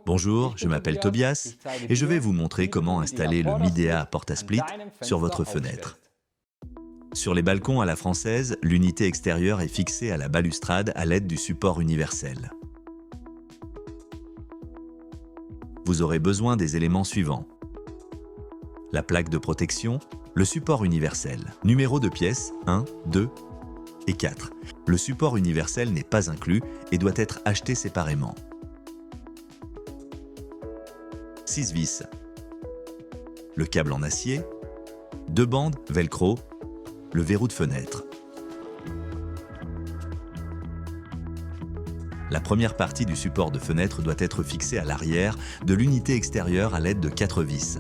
Bonjour, je m'appelle Tobias et je vais vous montrer comment installer le Midea porte-à-split sur votre fenêtre. Sur les balcons à la française, l'unité extérieure est fixée à la balustrade à l'aide du support universel. Vous aurez besoin des éléments suivants. La plaque de protection, le support universel, numéro de pièces 1, 2 et 4. Le support universel n'est pas inclus et doit être acheté séparément. 6 vis, le câble en acier, 2 bandes velcro, le verrou de fenêtre. La première partie du support de fenêtre doit être fixée à l'arrière de l'unité extérieure à l'aide de 4 vis.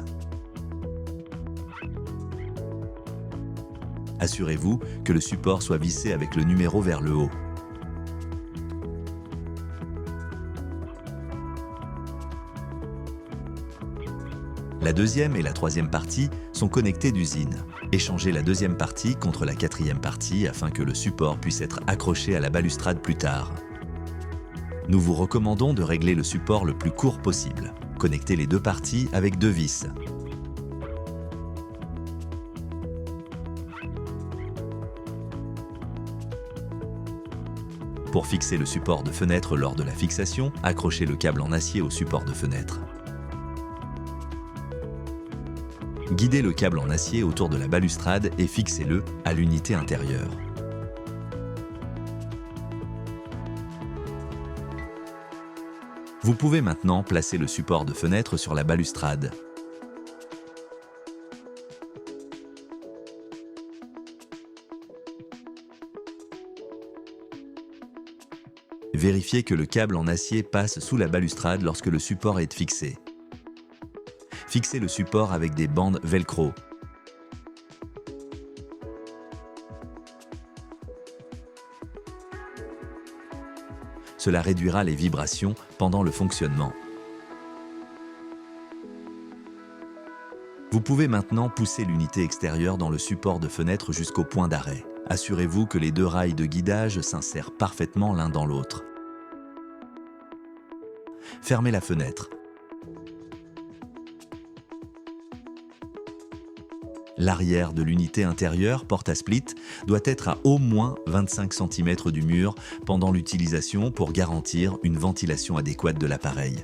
Assurez-vous que le support soit vissé avec le numéro vers le haut. La deuxième et la troisième partie sont connectées d'usine. Échangez la deuxième partie contre la quatrième partie afin que le support puisse être accroché à la balustrade plus tard. Nous vous recommandons de régler le support le plus court possible. Connectez les deux parties avec 2 vis. Pour fixer le support de fenêtre lors de la fixation, accrochez le câble en acier au support de fenêtre. Guidez le câble en acier autour de la balustrade et fixez-le à l'unité intérieure. Vous pouvez maintenant placer le support de fenêtre sur la balustrade. Vérifiez que le câble en acier passe sous la balustrade lorsque le support est fixé. Fixez le support avec des bandes velcro. Cela réduira les vibrations pendant le fonctionnement. Vous pouvez maintenant pousser l'unité extérieure dans le support de fenêtre jusqu'au point d'arrêt. Assurez-vous que les 2 rails de guidage s'insèrent parfaitement l'un dans l'autre. Fermez la fenêtre. L'arrière de l'unité intérieure porte-à-split doit être à au moins 25 cm du mur pendant l'utilisation pour garantir une ventilation adéquate de l'appareil.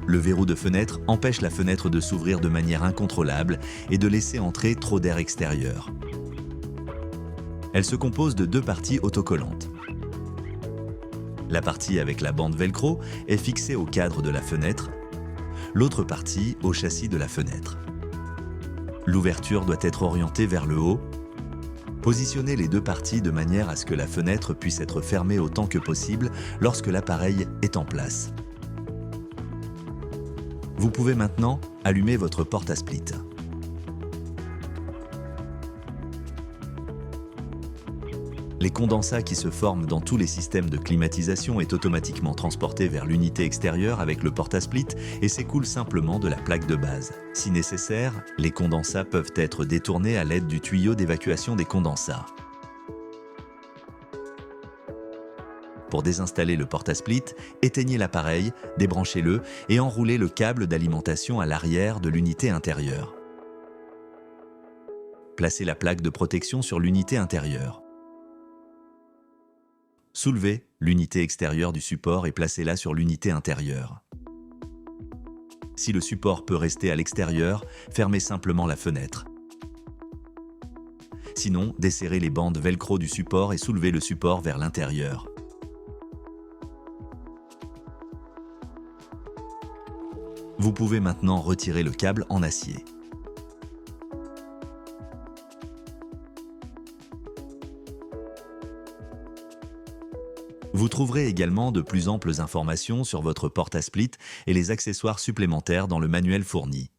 Le verrou de fenêtre empêche la fenêtre de s'ouvrir de manière incontrôlable et de laisser entrer trop d'air extérieur. Elle se compose de 2 parties autocollantes. La partie avec la bande velcro est fixée au cadre de la fenêtre, l'autre partie au châssis de la fenêtre. L'ouverture doit être orientée vers le haut. Positionnez les 2 parties de manière à ce que la fenêtre puisse être fermée autant que possible lorsque l'appareil est en place. Vous pouvez maintenant allumer votre porte-à-split. Les condensats qui se forment dans tous les systèmes de climatisation est automatiquement transporté vers l'unité extérieure avec le porte-à-split et s'écoule simplement de la plaque de base. Si nécessaire, les condensats peuvent être détournés à l'aide du tuyau d'évacuation des condensats. Pour désinstaller le porte-à-split, éteignez l'appareil, débranchez-le et enroulez le câble d'alimentation à l'arrière de l'unité intérieure. Placez la plaque de protection sur l'unité intérieure. Soulevez l'unité extérieure du support et placez-la sur l'unité intérieure. Si le support peut rester à l'extérieur, fermez simplement la fenêtre. Sinon, desserrez les bandes velcro du support et soulevez le support vers l'intérieur. Vous pouvez maintenant retirer le câble en acier. Vous trouverez également de plus amples informations sur votre porte-à-split et les accessoires supplémentaires dans le manuel fourni.